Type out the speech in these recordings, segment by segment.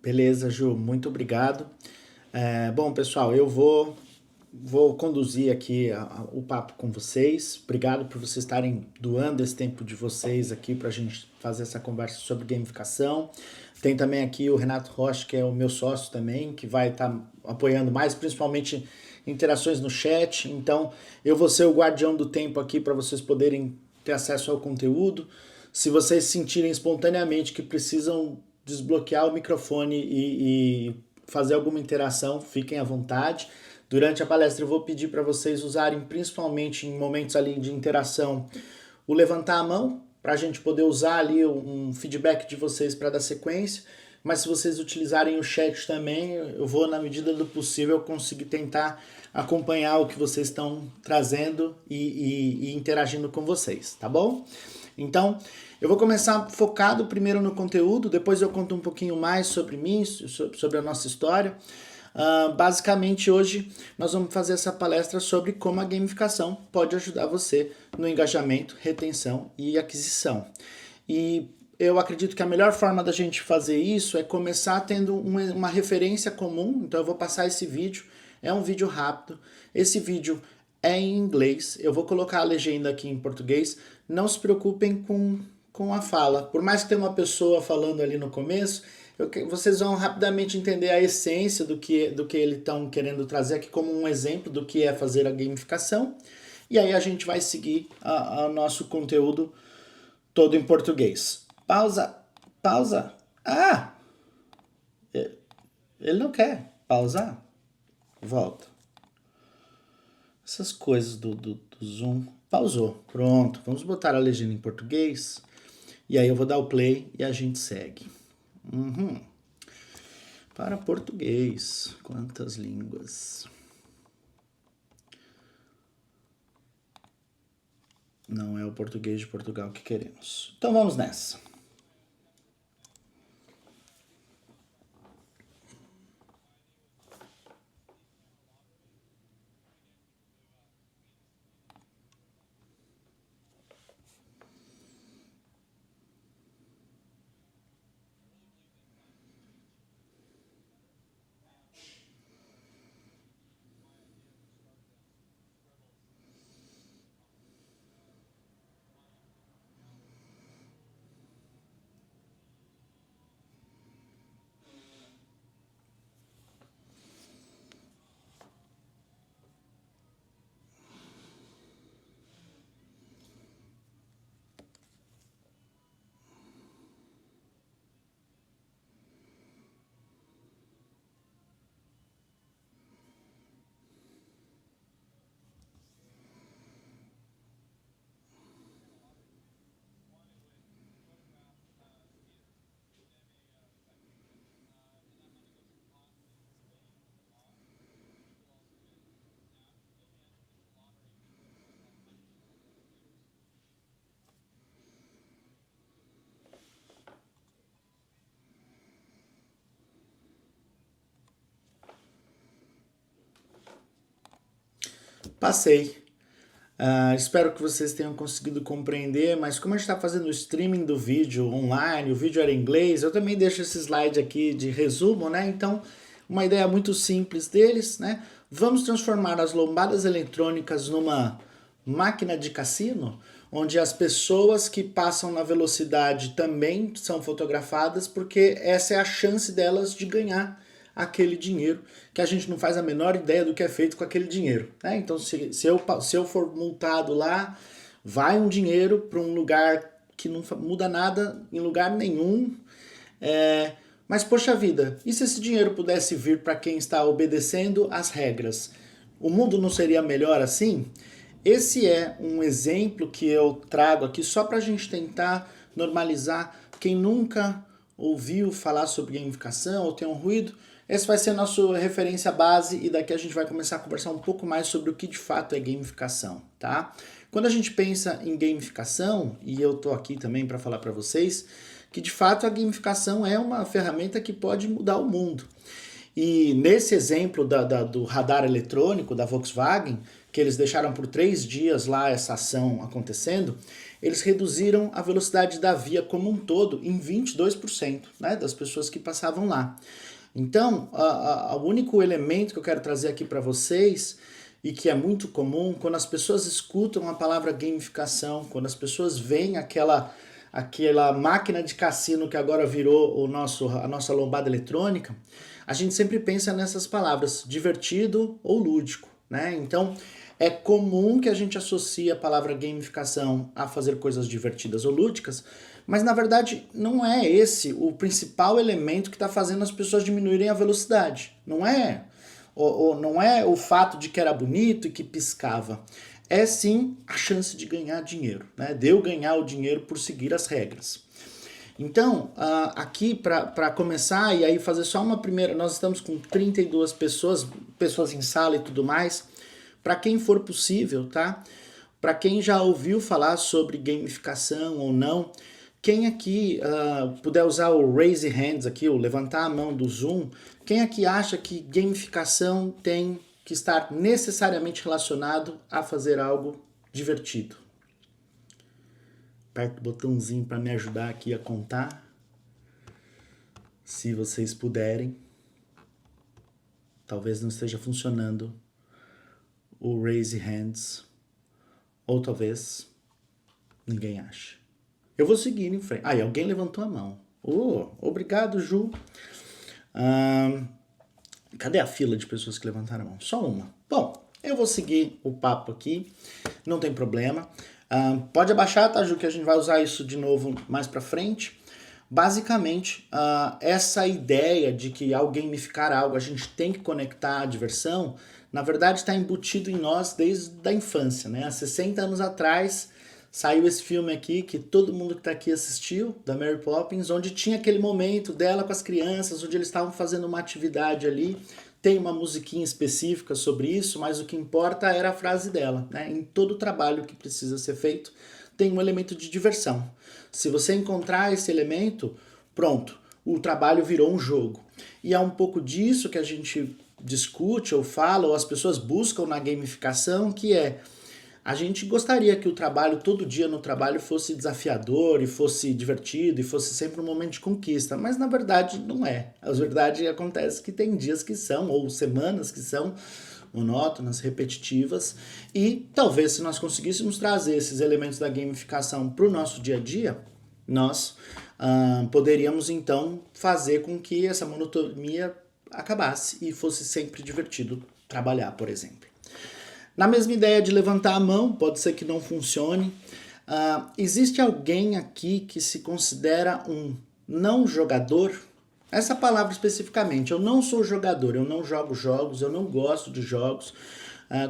Beleza, Ju, muito obrigado. Bom, pessoal, eu vou conduzir aqui o papo com vocês. Obrigado por vocês estarem doando esse tempo de vocês aqui para a gente fazer essa conversa sobre gamificação. Tem também aqui o Renato Rocha, que é o meu sócio também, que vai estar apoiando mais, principalmente interações no chat. Então, eu vou ser o guardião do tempo aqui para vocês poderem ter acesso ao conteúdo. Se vocês sentirem espontaneamente que precisam desbloquear o microfone e fazer alguma interação, fiquem à vontade. Durante a palestra eu vou pedir para vocês usarem, principalmente em momentos ali de interação, o levantar a mão, para a gente poder usar ali um feedback de vocês para dar sequência. Mas se vocês utilizarem o chat também, eu vou, na medida do possível, conseguir tentar acompanhar o que vocês estão trazendo e interagindo com vocês, tá bom? Então, eu vou começar focado primeiro no conteúdo, depois eu conto um pouquinho mais sobre mim, sobre a nossa história. Basicamente, hoje nós vamos fazer essa palestra sobre como a gamificação pode ajudar você no engajamento, retenção e aquisição. E eu acredito que a melhor forma da gente fazer isso é começar tendo uma referência comum. Então eu vou passar esse vídeo, é um vídeo rápido. Esse vídeo é em inglês, eu vou colocar a legenda aqui em português. Não se preocupem com a fala. Por mais que tenha uma pessoa falando ali no começo, vocês vão rapidamente entender a essência do que eles estão querendo trazer aqui como um exemplo do que é fazer a gamificação. E aí a gente vai seguir o nosso conteúdo todo em português. Pausa. Ah! Ele não quer pausar? Volta. Essas coisas do Zoom. Pausou. Pronto. Vamos botar a legenda em português. E aí eu vou dar o play e a gente segue. Para português. Quantas línguas? Não é o português de Portugal que queremos. Então vamos nessa. Passei. Espero que vocês tenham conseguido compreender, mas como a gente está fazendo o streaming do vídeo online, o vídeo era em inglês, eu também deixo esse slide aqui de resumo, né? Então, uma ideia muito simples deles, né? Vamos transformar as lombadas eletrônicas numa máquina de cassino, onde as pessoas que passam na velocidade também são fotografadas, porque essa é a chance delas de ganhar aquele dinheiro, que a gente não faz a menor ideia do que é feito com aquele dinheiro, né? Então, se eu for multado lá, vai um dinheiro para um lugar que não muda nada em lugar nenhum. Mas, poxa vida, e se esse dinheiro pudesse vir para quem está obedecendo às regras? O mundo não seria melhor assim? Esse é um exemplo que eu trago aqui só para a gente tentar normalizar. Quem nunca ouviu falar sobre gamificação ou tem um ruído, essa vai ser a nossa referência base e daqui a gente vai começar a conversar um pouco mais sobre o que de fato é gamificação, tá? Quando a gente pensa em gamificação, e eu tô aqui também para falar para vocês, que de fato a gamificação é uma ferramenta que pode mudar o mundo. E nesse exemplo do radar eletrônico da Volkswagen, que eles deixaram por 3 dias lá essa ação acontecendo, eles reduziram a velocidade da via como um todo em 22%, né, das pessoas que passavam lá. Então, o único elemento que eu quero trazer aqui para vocês, e que é muito comum, quando as pessoas escutam a palavra gamificação, quando as pessoas veem aquela máquina de cassino que agora virou a nossa lombada eletrônica, a gente sempre pensa nessas palavras, divertido ou lúdico, né? Então, é comum que a gente associe a palavra gamificação a fazer coisas divertidas ou lúdicas, mas na verdade não é esse o principal elemento que está fazendo as pessoas diminuírem a velocidade. Não é o fato de que era bonito e que piscava. É sim a chance de ganhar dinheiro, né? De eu ganhar o dinheiro por seguir as regras. Então, aqui para começar e aí fazer só uma primeira, nós estamos com 32 pessoas em sala e tudo mais. Para quem for possível, tá? Para quem já ouviu falar sobre gamificação ou não, quem aqui puder usar o raise hands aqui, o levantar a mão do Zoom, quem aqui acha que gamificação tem que estar necessariamente relacionado a fazer algo divertido? Aperta o botãozinho para me ajudar aqui a contar. Se vocês puderem. Talvez não esteja funcionando o raise hands. Ou talvez ninguém ache. Eu vou seguir em frente. Aí, alguém levantou a mão. Obrigado, Ju. Cadê a fila de pessoas que levantaram a mão? Só uma. Bom, eu vou seguir o papo aqui. Não tem problema. Pode abaixar, tá, Ju, que a gente vai usar isso de novo mais pra frente. Basicamente, essa ideia de que ao gamificar algo a gente tem que conectar a diversão, na verdade está embutido em nós desde a infância, né? Há 60 anos atrás saiu esse filme aqui que todo mundo que está aqui assistiu, da Mary Poppins, onde tinha aquele momento dela com as crianças, onde eles estavam fazendo uma atividade ali. Tem uma musiquinha específica sobre isso, mas o que importa era a frase dela, né? Em todo trabalho que precisa ser feito, tem um elemento de diversão. Se você encontrar esse elemento, pronto, o trabalho virou um jogo. E é um pouco disso que a gente discute ou fala, ou as pessoas buscam na gamificação, que é a gente gostaria que o trabalho, todo dia no trabalho, fosse desafiador e fosse divertido e fosse sempre um momento de conquista, mas na verdade não é. A verdade acontece que tem dias que são, ou semanas que são monótonas, repetitivas, e talvez se nós conseguíssemos trazer esses elementos da gamificação para o nosso dia a dia, nós poderíamos então fazer com que essa monotonia acabasse e fosse sempre divertido trabalhar, por exemplo. Na mesma ideia de levantar a mão, pode ser que não funcione. Existe alguém aqui que se considera um não jogador? Essa palavra especificamente, eu não sou jogador, eu não jogo jogos, eu não gosto de jogos.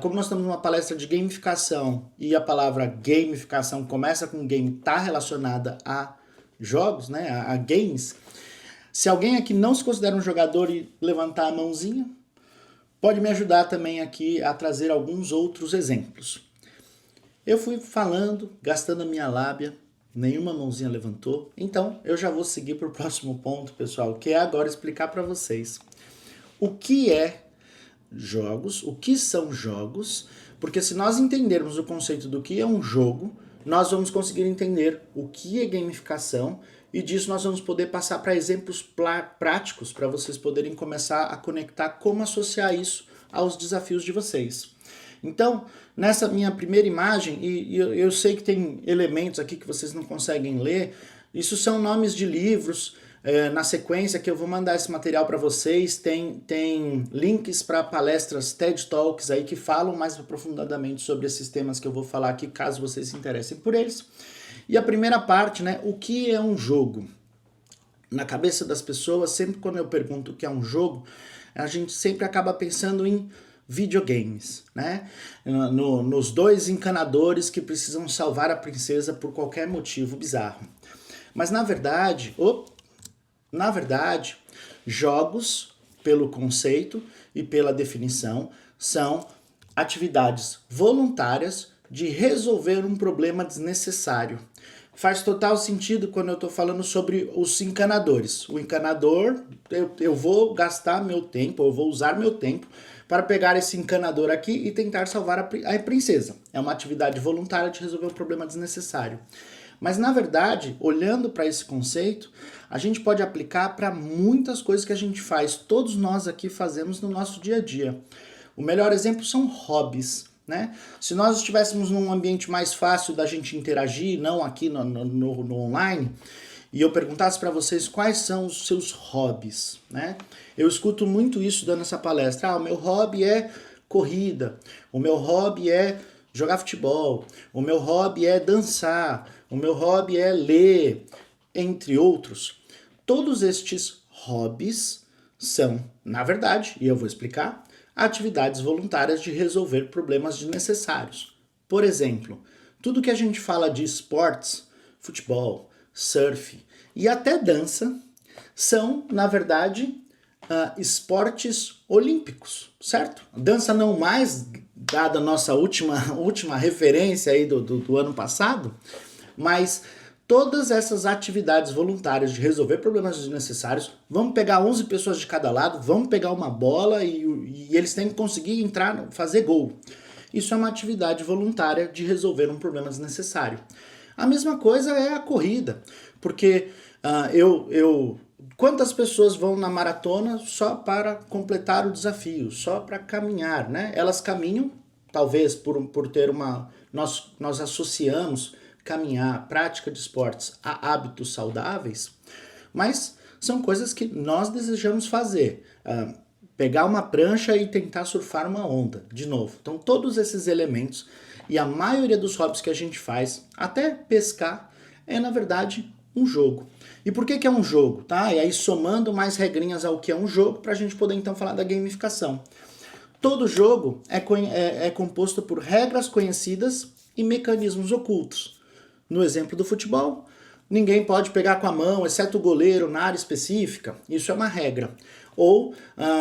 Como nós estamos numa palestra de gamificação e a palavra gamificação começa com game, está relacionada a jogos, né, a games. Se alguém aqui não se considera um jogador e levantar a mãozinha, pode me ajudar também aqui a trazer alguns outros exemplos. Eu fui falando, gastando a minha lábia, nenhuma mãozinha levantou, então eu já vou seguir para o próximo ponto, pessoal, que é agora explicar para vocês o que é jogos, o que são jogos, porque se nós entendermos o conceito do que é um jogo, nós vamos conseguir entender o que é gamificação e disso nós vamos poder passar para exemplos práticos para vocês poderem começar a conectar como associar isso aos desafios de vocês. Então, nessa minha primeira imagem, e eu sei que tem elementos aqui que vocês não conseguem ler, isso são nomes de livros. Na sequência que eu vou mandar esse material para vocês, tem links para palestras TED Talks aí que falam mais aprofundadamente sobre esses temas que eu vou falar aqui, caso vocês se interessem por eles. E a primeira parte, né, o que é um jogo? Na cabeça das pessoas, sempre quando eu pergunto o que é um jogo, a gente sempre acaba pensando em videogames, né? Nos dois encanadores que precisam salvar a princesa por qualquer motivo bizarro. Mas na verdade, jogos, pelo conceito e pela definição, são atividades voluntárias de resolver um problema desnecessário. faz total sentido quando eu estou falando sobre os encanadores. O encanador, eu vou gastar meu tempo, eu vou usar meu tempo para pegar esse encanador aqui e tentar salvar a princesa. É uma atividade voluntária de resolver um problema desnecessário. Mas, na verdade, olhando para esse conceito, a gente pode aplicar para muitas coisas que a gente faz. Todos nós aqui fazemos no nosso dia a dia. O melhor exemplo são hobbies, né? Se nós estivéssemos num ambiente mais fácil da gente interagir, não aqui no online, e eu perguntasse para vocês quais são os seus hobbies, né? Eu escuto muito isso dando essa palestra. O meu hobby é corrida, o meu hobby é jogar futebol, o meu hobby é dançar, o meu hobby é ler, entre outros. Todos estes hobbies são, na verdade, e eu vou explicar, atividades voluntárias de resolver problemas desnecessários. Por exemplo, tudo que a gente fala de esportes, futebol, surf e até dança, são, na verdade, esportes olímpicos, certo? Dança não mais, dada a nossa última referência aí do ano passado, mas todas essas atividades voluntárias de resolver problemas desnecessários, vamos pegar 11 pessoas de cada lado, vamos pegar uma bola e eles têm que conseguir entrar, fazer gol. Isso é uma atividade voluntária de resolver um problema desnecessário. A mesma coisa é a corrida, porque quantas pessoas vão na maratona só para completar o desafio, só para caminhar, né? Elas caminham, talvez por ter nós associamos caminhar, prática de esportes a hábitos saudáveis, mas são coisas que nós desejamos fazer. Pegar uma prancha e tentar surfar uma onda, de novo. Então, todos esses elementos e a maioria dos hobbies que a gente faz, até pescar, é, na verdade, um jogo. E por que é um jogo? Tá? E aí, somando mais regrinhas ao que é um jogo, para a gente poder, então, falar da gamificação. Todo jogo é composto por regras conhecidas e mecanismos ocultos. No exemplo do futebol, ninguém pode pegar com a mão, exceto o goleiro, na área específica. Isso é uma regra. Ou,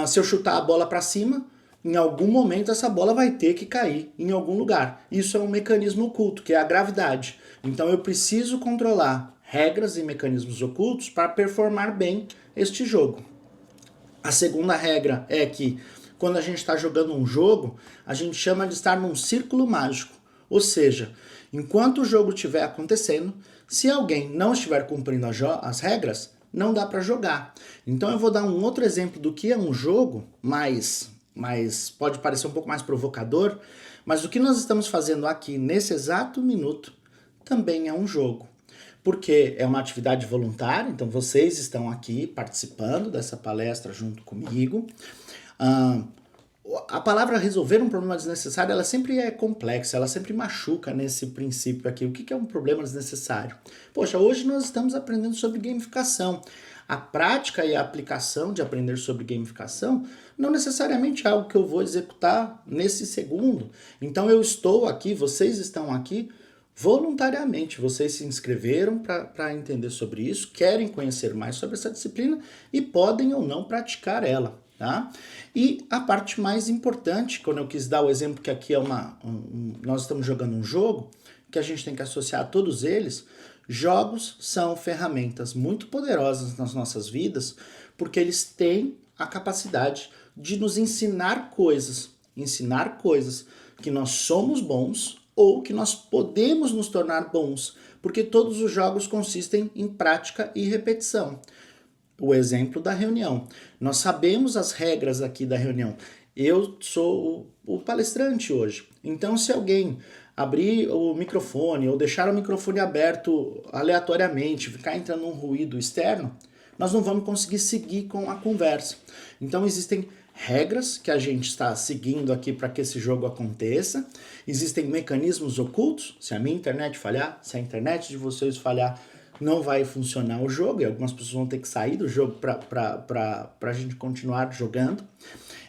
se eu chutar a bola para cima, em algum momento essa bola vai ter que cair em algum lugar. Isso é um mecanismo oculto, que é a gravidade. Então eu preciso controlar regras e mecanismos ocultos para performar bem este jogo. A segunda regra é que quando a gente está jogando um jogo, a gente chama de estar num círculo mágico. Ou seja, enquanto o jogo estiver acontecendo, se alguém não estiver cumprindo as regras, não dá para jogar. Então eu vou dar um outro exemplo do que é um jogo, mas pode parecer um pouco mais provocador, mas o que nós estamos fazendo aqui nesse exato minuto também é um jogo. Porque é uma atividade voluntária, então vocês estão aqui participando dessa palestra junto comigo. A palavra resolver um problema desnecessário, ela sempre é complexa, ela sempre machuca nesse princípio aqui. O que é um problema desnecessário? Poxa, hoje nós estamos aprendendo sobre gamificação. A prática e a aplicação de aprender sobre gamificação não necessariamente é algo que eu vou executar nesse segundo. Então eu estou aqui, vocês estão aqui voluntariamente. Vocês se inscreveram para entender sobre isso, querem conhecer mais sobre essa disciplina e podem ou não praticar ela. Tá? E a parte mais importante, quando eu quis dar o exemplo que aqui é nós estamos jogando um jogo, que a gente tem que associar a todos eles, jogos são ferramentas muito poderosas nas nossas vidas, porque eles têm a capacidade de nos ensinar coisas que nós somos bons ou que nós podemos nos tornar bons, porque todos os jogos consistem em prática e repetição. O exemplo da reunião. Nós sabemos as regras aqui da reunião. Eu sou o palestrante hoje. Então, se alguém abrir o microfone ou deixar o microfone aberto aleatoriamente, ficar entrando um ruído externo, nós não vamos conseguir seguir com a conversa. Então, existem regras que a gente está seguindo aqui para que esse jogo aconteça. Existem mecanismos ocultos. Se a minha internet falhar, se a internet de vocês falhar, não vai funcionar o jogo e algumas pessoas vão ter que sair do jogo para a gente continuar jogando.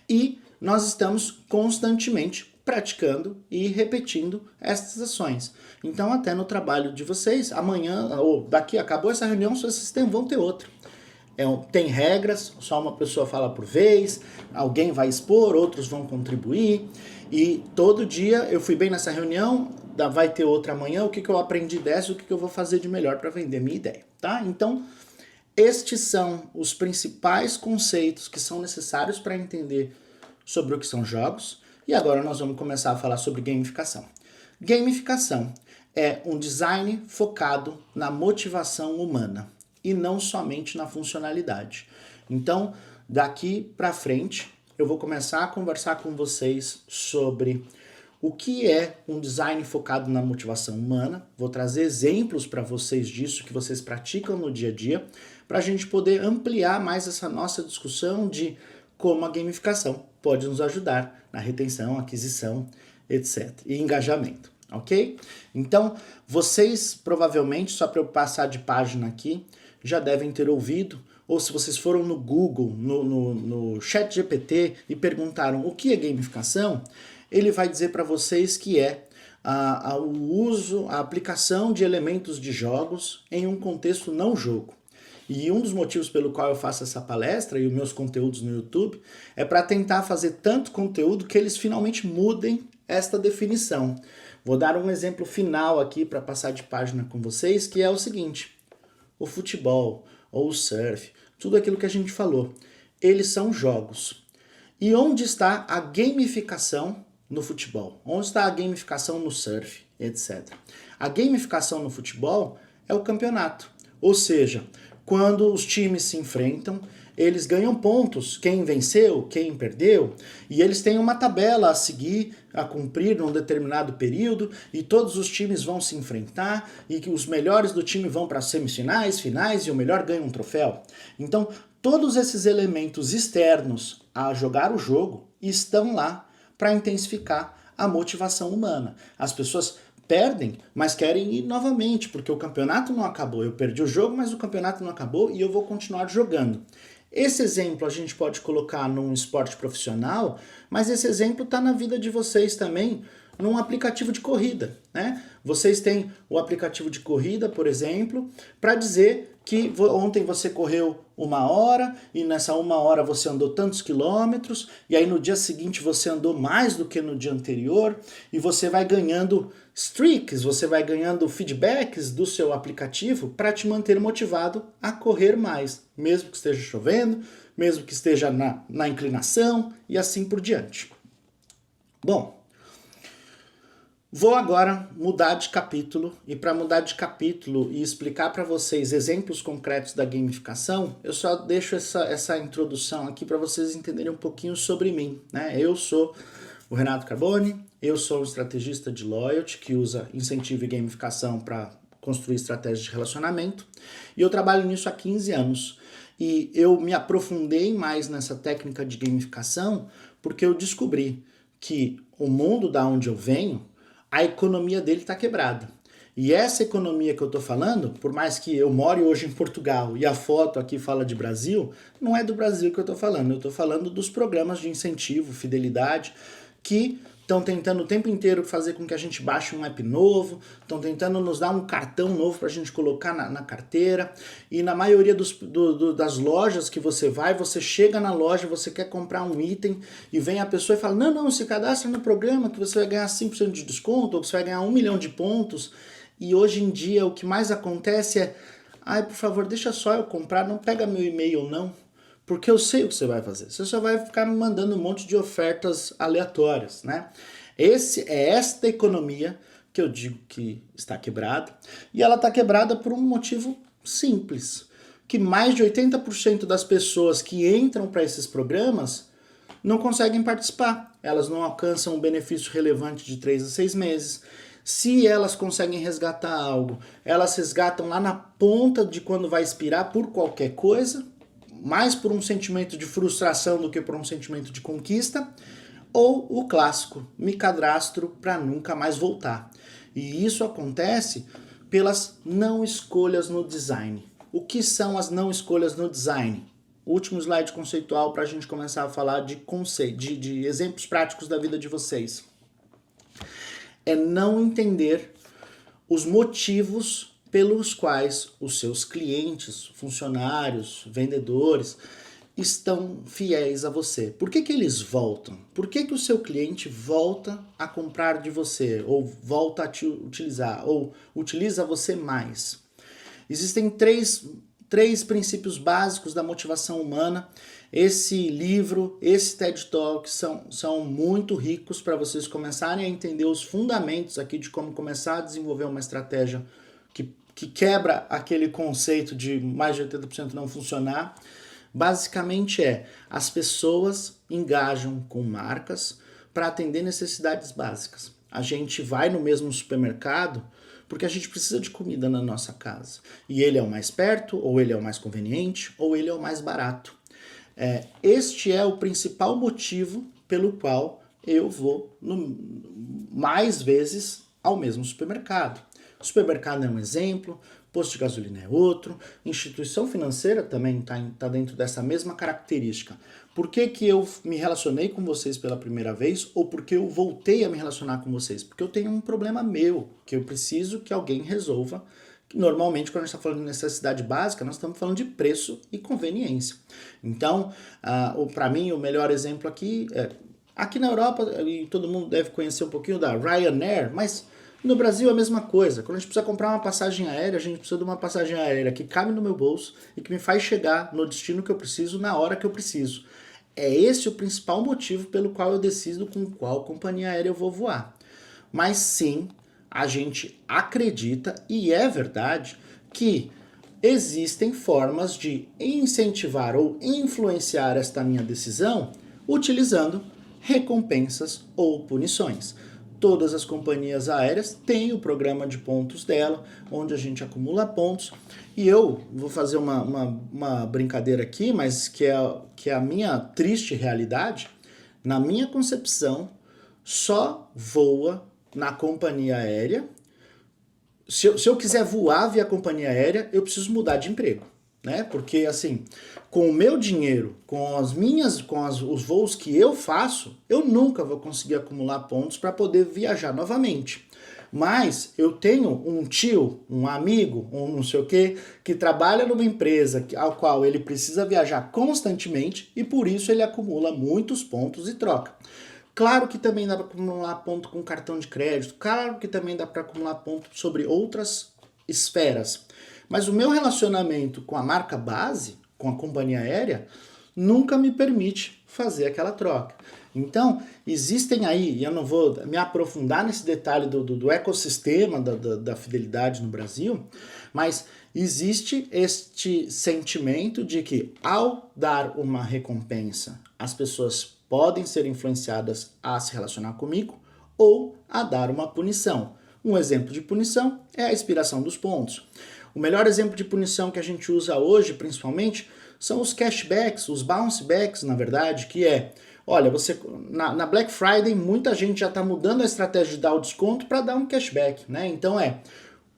E nós estamos constantemente praticando e repetindo essas ações. Então, até no trabalho de vocês, amanhã ou daqui, acabou essa reunião, vocês vão ter outra. Tem regras, só uma pessoa fala por vez, alguém vai expor, outros vão contribuir. E todo dia eu fui bem nessa reunião, vai ter outra amanhã, o que, que eu aprendi dessa, o que, que eu vou fazer de melhor para vender minha ideia, tá? Então, estes são os principais conceitos que são necessários para entender sobre o que são jogos. E agora nós vamos começar a falar sobre gamificação. Gamificação é um design focado na motivação humana e não somente na funcionalidade. Então, daqui para frente, eu vou começar a conversar com vocês sobre o que é um design focado na motivação humana. Vou trazer exemplos para vocês disso que vocês praticam no dia a dia, para a gente poder ampliar mais essa nossa discussão de como a gamificação pode nos ajudar na retenção, aquisição, etc. e engajamento, ok? Então, vocês provavelmente, só para eu passar de página aqui, já devem ter ouvido, ou se vocês foram no Google, no ChatGPT e perguntaram o que é gamificação, ele vai dizer para vocês que é o uso, a aplicação de elementos de jogos em um contexto não jogo. E um dos motivos pelo qual eu faço essa palestra e os meus conteúdos no YouTube é para tentar fazer tanto conteúdo que eles finalmente mudem esta definição. Vou dar um exemplo final aqui para passar de página com vocês, que é o seguinte: o futebol ou o surf, tudo aquilo que a gente falou, eles são jogos. E onde está a gamificação no futebol? Onde está a gamificação no surf, etc. A gamificação no futebol é o campeonato, ou seja, quando os times se enfrentam, eles ganham pontos, quem venceu, quem perdeu, e eles têm uma tabela a seguir, a cumprir num determinado período, e todos os times vão se enfrentar, e que os melhores do time vão para as semifinais, finais, e o melhor ganha um troféu. Então, todos esses elementos externos a jogar o jogo estão lá para intensificar a motivação humana. As pessoas perdem, mas querem ir novamente, porque o campeonato não acabou. Eu perdi o jogo, mas o campeonato não acabou e eu vou continuar jogando. Esse exemplo a gente pode colocar num esporte profissional, mas esse exemplo está na vida de vocês também, num aplicativo de corrida, né? Vocês têm o aplicativo de corrida, por exemplo, para dizer que ontem você correu 1 hora e nessa 1 hora você andou tantos quilômetros e aí no dia seguinte você andou mais do que no dia anterior e você vai ganhando streaks, você vai ganhando feedbacks do seu aplicativo para te manter motivado a correr mais, mesmo que esteja chovendo, mesmo que esteja na inclinação e assim por diante. Bom, vou agora mudar de capítulo, e para mudar de capítulo e explicar para vocês exemplos concretos da gamificação, eu só deixo essa introdução aqui para vocês entenderem um pouquinho sobre mim, né? Eu sou o Renato Carboni, eu sou um estrategista de loyalty que usa incentivo e gamificação para construir estratégias de relacionamento, e eu trabalho nisso há 15 anos. E eu me aprofundei mais nessa técnica de gamificação porque eu descobri que o mundo da onde eu venho, a economia dele está quebrada. E essa economia que eu estou falando, por mais que eu more hoje em Portugal e a foto aqui fala de Brasil, não é do Brasil que eu estou falando. Eu estou falando dos programas de incentivo, fidelidade, que estão tentando o tempo inteiro fazer com que a gente baixe um app novo, estão tentando nos dar um cartão novo para a gente colocar na carteira, e na maioria das lojas que você vai, você chega na loja, você quer comprar um item, e vem a pessoa e fala, não, se cadastra no programa que você vai ganhar 5% de desconto, ou que você vai ganhar 1 milhão de pontos, e hoje em dia o que mais acontece é, por favor, deixa só eu comprar, não pega meu e-mail não, porque eu sei o que você vai fazer. Você só vai ficar me mandando um monte de ofertas aleatórias, né? Esta economia que eu digo que está quebrada. E ela está quebrada por um motivo simples. Que mais de 80% das pessoas que entram para esses programas não conseguem participar. Elas não alcançam um benefício relevante de 3 a 6 meses. Se elas conseguem resgatar algo, elas resgatam lá na ponta de quando vai expirar por qualquer coisa, mais por um sentimento de frustração do que por um sentimento de conquista, ou o clássico, me cadastro para nunca mais voltar. E isso acontece pelas não escolhas no design. O que são as não escolhas no design? Último slide conceitual para a gente começar a falar de exemplos práticos da vida de vocês. É não entender os motivos pelos quais os seus clientes, funcionários, vendedores, estão fiéis a você? Por que que eles voltam? Por que que o seu cliente volta a comprar de você, ou volta a te utilizar, ou utiliza você mais? Existem três princípios básicos da motivação humana. Esse livro, esse TED Talk são muito ricos para vocês começarem a entender os fundamentos aqui de como começar a desenvolver uma estratégia que quebra aquele conceito de mais de 80% não funcionar. Basicamente as pessoas engajam com marcas para atender necessidades básicas. A gente vai no mesmo supermercado porque a gente precisa de comida na nossa casa. E ele é o mais perto, ou ele é o mais conveniente, ou ele é o mais barato. Este é o principal motivo pelo qual eu vou mais vezes ao mesmo supermercado. O supermercado é um exemplo, posto de gasolina é outro, instituição financeira também está dentro dessa mesma característica. Por que que eu me relacionei com vocês pela primeira vez, ou por que eu voltei a me relacionar com vocês? Porque eu tenho um problema meu, que eu preciso que alguém resolva. Normalmente, quando a gente está falando de necessidade básica, nós estamos falando de preço e conveniência. Então, para mim, o melhor exemplo aqui aqui na Europa, e todo mundo deve conhecer um pouquinho da Ryanair, mas no Brasil é a mesma coisa. Quando a gente precisa comprar uma passagem aérea, a gente precisa de uma passagem aérea que cabe no meu bolso e que me faz chegar no destino que eu preciso, na hora que eu preciso. É esse o principal motivo pelo qual eu decido com qual companhia aérea eu vou voar. Mas sim, a gente acredita, e é verdade, que existem formas de incentivar ou influenciar esta minha decisão utilizando recompensas ou punições. Todas as companhias aéreas têm o programa de pontos dela, onde a gente acumula pontos. E eu vou fazer uma brincadeira aqui, mas que é a minha triste realidade. Na minha concepção, só voa na companhia aérea. Se eu quiser voar via companhia aérea, eu preciso mudar de emprego, né? Porque assim, com o meu dinheiro, os voos que eu faço, eu nunca vou conseguir acumular pontos para poder viajar novamente. Mas eu tenho um tio, um amigo, um não sei o que trabalha numa empresa ao qual ele precisa viajar constantemente e por isso ele acumula muitos pontos e troca. Claro que também dá para acumular ponto com cartão de crédito, claro que também dá para acumular ponto sobre outras esferas. Mas o meu relacionamento com a marca base, com a companhia aérea, nunca me permite fazer aquela troca. Então, existem aí, e eu não vou me aprofundar nesse detalhe do ecossistema da fidelidade no Brasil, mas existe este sentimento de que ao dar uma recompensa, as pessoas podem ser influenciadas a se relacionar comigo ou a dar uma punição. Um exemplo de punição é a expiração dos pontos. O melhor exemplo de punição que a gente usa hoje, principalmente, são os cashbacks, os bounce backs, na verdade, que olha, você na Black Friday muita gente já está mudando a estratégia de dar o desconto para dar um cashback, né? Então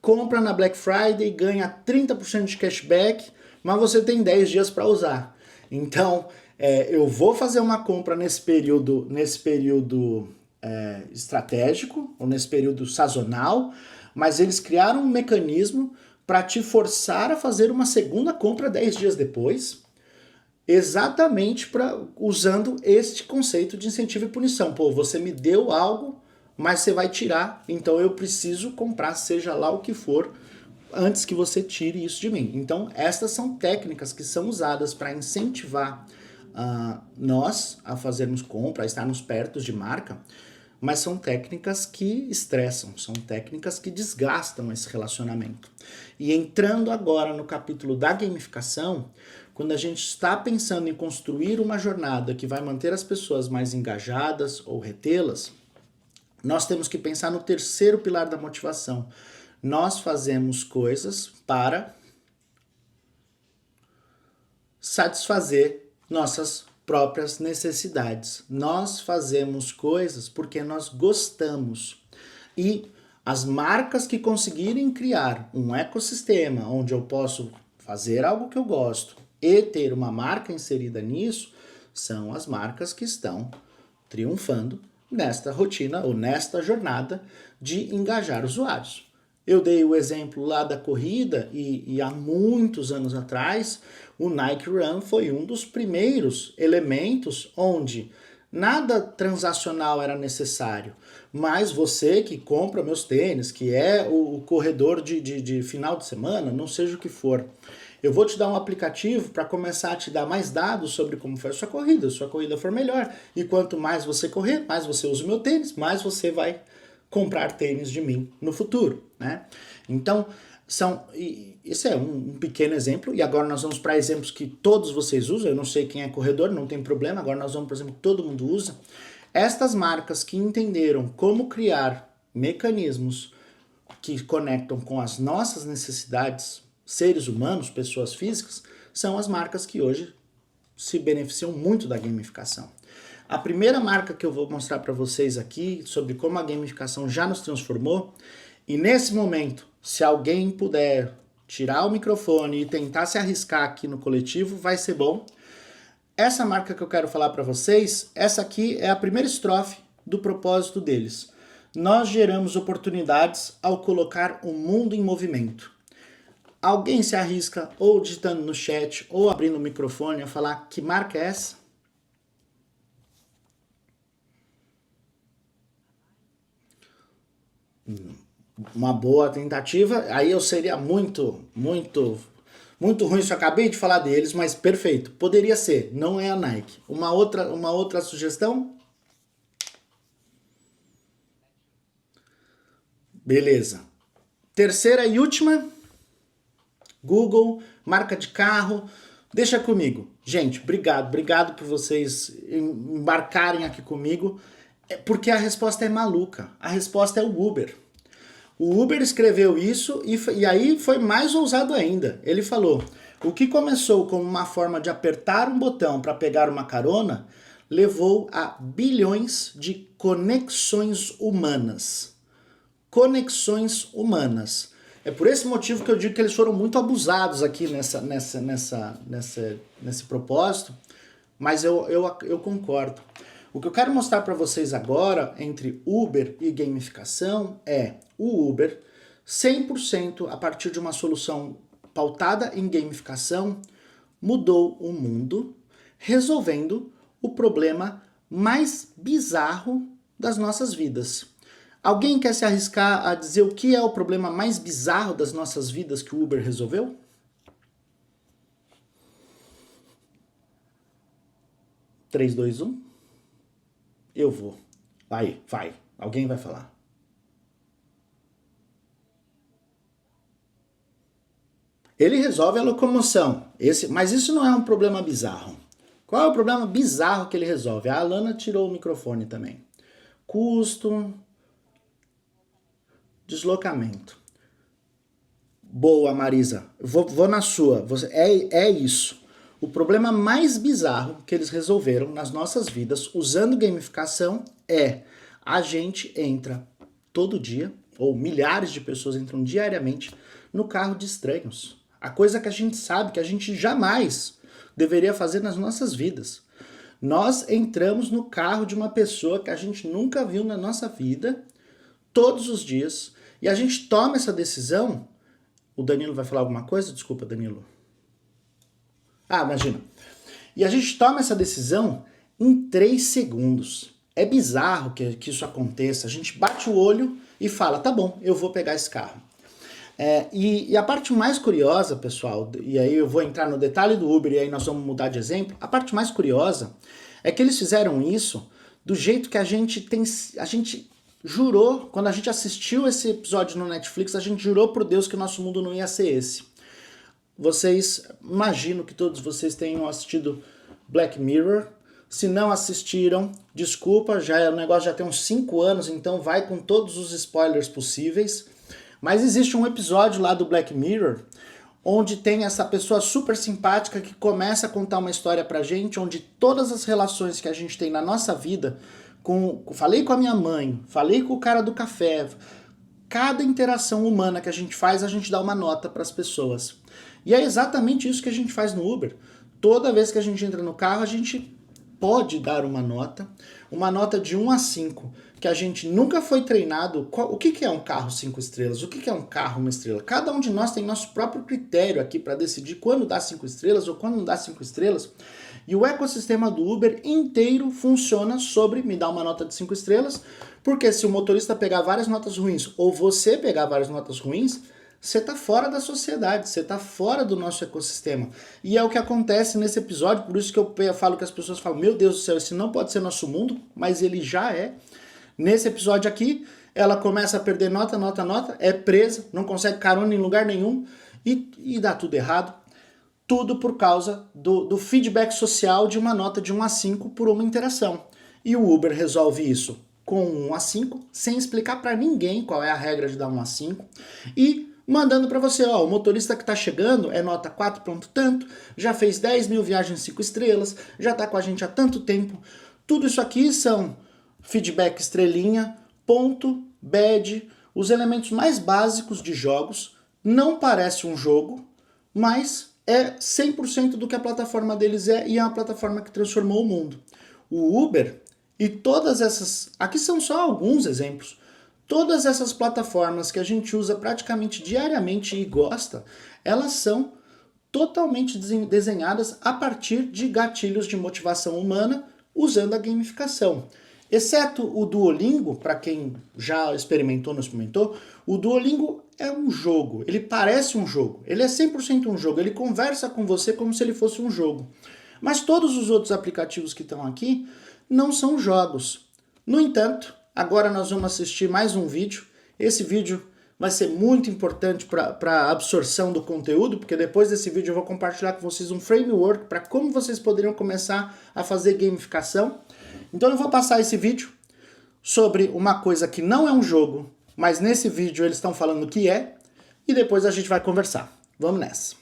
compra na Black Friday, ganha 30% de cashback, mas você tem 10 dias para usar. Então, eu vou fazer uma compra nesse período estratégico, ou nesse período sazonal, mas eles criaram um mecanismo para te forçar a fazer uma segunda compra 10 dias depois, exatamente usando este conceito de incentivo e punição. Pô, você me deu algo, mas você vai tirar, então eu preciso comprar, seja lá o que for, antes que você tire isso de mim. Então, estas são técnicas que são usadas para incentivar nós a fazermos compra, a estarmos perto de marca, mas são técnicas que estressam, são técnicas que desgastam esse relacionamento. E entrando agora no capítulo da gamificação, quando a gente está pensando em construir uma jornada que vai manter as pessoas mais engajadas ou retê-las, nós temos que pensar no terceiro pilar da motivação. Nós fazemos coisas para satisfazer nossas próprias necessidades. Nós fazemos coisas porque nós gostamos. E as marcas que conseguirem criar um ecossistema onde eu posso fazer algo que eu gosto e ter uma marca inserida nisso, são as marcas que estão triunfando nesta rotina ou nesta jornada de engajar usuários. Eu dei o exemplo lá da corrida e há muitos anos atrás, o Nike Run foi um dos primeiros elementos onde nada transacional era necessário, mas você que compra meus tênis, que é o corredor de final de semana, não seja o que for, eu vou te dar um aplicativo para começar a te dar mais dados sobre como foi a sua corrida. Se a sua corrida for melhor, e quanto mais você correr, mais você usa o meu tênis, mais você vai comprar tênis de mim no futuro, né? Então, esse é um pequeno exemplo, e agora nós vamos para exemplos que todos vocês usam. Eu não sei quem é corredor, não tem problema, agora nós vamos para exemplo que todo mundo usa. Estas marcas que entenderam como criar mecanismos que conectam com as nossas necessidades, seres humanos, pessoas físicas, são as marcas que hoje se beneficiam muito da gamificação. A primeira marca que eu vou mostrar para vocês aqui sobre como a gamificação já nos transformou, e nesse momento, se alguém puder tirar o microfone e tentar se arriscar aqui no coletivo, vai ser bom. Essa marca que eu quero falar para vocês, essa aqui é a primeira estrofe do propósito deles. Nós geramos oportunidades ao colocar o mundo em movimento. Alguém se arrisca ou digitando no chat ou abrindo o microfone a falar que marca é essa? Uma boa tentativa. Aí eu seria muito ruim se eu acabei de falar deles, mas perfeito. Poderia ser, não é a Nike. Uma outra sugestão? Beleza. Terceira e última. Google, marca de carro. Deixa comigo. Gente, obrigado por vocês embarcarem aqui comigo, porque a resposta é maluca. A resposta é o Uber. O Uber escreveu isso e aí foi mais ousado ainda. Ele falou: o que começou como uma forma de apertar um botão para pegar uma carona, levou a bilhões de conexões humanas. Conexões humanas. É por esse motivo que eu digo que eles foram muito abusados aqui nesse propósito, mas eu concordo. O que eu quero mostrar para vocês agora, entre Uber e gamificação, é o Uber 100% a partir de uma solução pautada em gamificação, mudou o mundo, resolvendo o problema mais bizarro das nossas vidas. Alguém quer se arriscar a dizer o que é o problema mais bizarro das nossas vidas que o Uber resolveu? Três, dois, um. Eu vou. Vai. Alguém vai falar. Ele resolve a locomoção. Mas isso não é um problema bizarro. Qual é o problema bizarro que ele resolve? A Alana tirou o microfone também. Custo, deslocamento. Boa, Marisa. Vou na sua. É isso. O problema mais bizarro que eles resolveram nas nossas vidas usando gamificação é: a gente entra todo dia, ou milhares de pessoas entram diariamente, no carro de estranhos. A coisa que a gente sabe que a gente jamais deveria fazer nas nossas vidas. Nós entramos no carro de uma pessoa que a gente nunca viu na nossa vida, todos os dias, e a gente toma essa decisão. O Danilo vai falar alguma coisa? Desculpa, Danilo. Imagina. E a gente toma essa decisão em 3 segundos. É bizarro que isso aconteça. A gente bate o olho e fala: tá bom, eu vou pegar esse carro. E a parte mais curiosa, pessoal, e aí eu vou entrar no detalhe do Uber e aí nós vamos mudar de exemplo. A parte mais curiosa é que eles fizeram isso do jeito que a gente jurou, quando a gente assistiu esse episódio no Netflix, a gente jurou por Deus que o nosso mundo não ia ser esse. Vocês, imagino que todos vocês tenham assistido Black Mirror. Se não assistiram, desculpa, o negócio já tem uns 5 anos, então vai com todos os spoilers possíveis. Mas existe um episódio lá do Black Mirror, onde tem essa pessoa super simpática que começa a contar uma história pra gente, onde todas as relações que a gente tem na nossa vida, falei com a minha mãe, falei com o cara do café, cada interação humana que a gente faz, a gente dá uma nota para as pessoas. E é exatamente isso que a gente faz no Uber. Toda vez que a gente entra no carro, a gente pode dar uma nota de 1 a 5, que a gente nunca foi treinado. O que é um carro 5 estrelas? O que é um carro 1 estrela? Cada um de nós tem nosso próprio critério aqui para decidir quando dá 5 estrelas ou quando não dá 5 estrelas. E o ecossistema do Uber inteiro funciona sobre me dar uma nota de 5 estrelas, porque se o motorista pegar várias notas ruins ou você pegar várias notas ruins, você está fora da sociedade, você está fora do nosso ecossistema. E é o que acontece nesse episódio, por isso que eu falo que as pessoas falam, meu Deus do céu, esse não pode ser nosso mundo, mas ele já é. Nesse episódio aqui, ela começa a perder nota, é presa, não consegue carona em lugar nenhum e dá tudo errado. Tudo por causa do feedback social de uma nota de 1 a 5 por uma interação. E o Uber resolve isso com 1 a 5, sem explicar para ninguém qual é a regra de dar 1 a 5, e mandando para você, ó, o motorista que tá chegando é nota 4 ponto tanto, já fez 10 mil viagens 5 estrelas, já tá com a gente há tanto tempo. Tudo isso aqui são feedback estrelinha, ponto, badge, os elementos mais básicos de jogos. Não parece um jogo, mas é 100% do que a plataforma deles é, e é uma plataforma que transformou o mundo. O Uber e todas essas... Aqui são só alguns exemplos. Todas essas plataformas que a gente usa praticamente diariamente e gosta, elas são totalmente desenhadas a partir de gatilhos de motivação humana usando a gamificação. Exceto o Duolingo, para quem já experimentou ou não experimentou, o Duolingo é um jogo, ele parece um jogo, ele é 100% um jogo, ele conversa com você como se ele fosse um jogo. Mas todos os outros aplicativos que estão aqui não são jogos. No entanto, agora nós vamos assistir mais um vídeo. Esse vídeo vai ser muito importante para a absorção do conteúdo, porque depois desse vídeo eu vou compartilhar com vocês um framework para como vocês poderiam começar a fazer gamificação. Então eu vou passar esse vídeo sobre uma coisa que não é um jogo, mas nesse vídeo eles estão falando que é, e depois a gente vai conversar. Vamos nessa.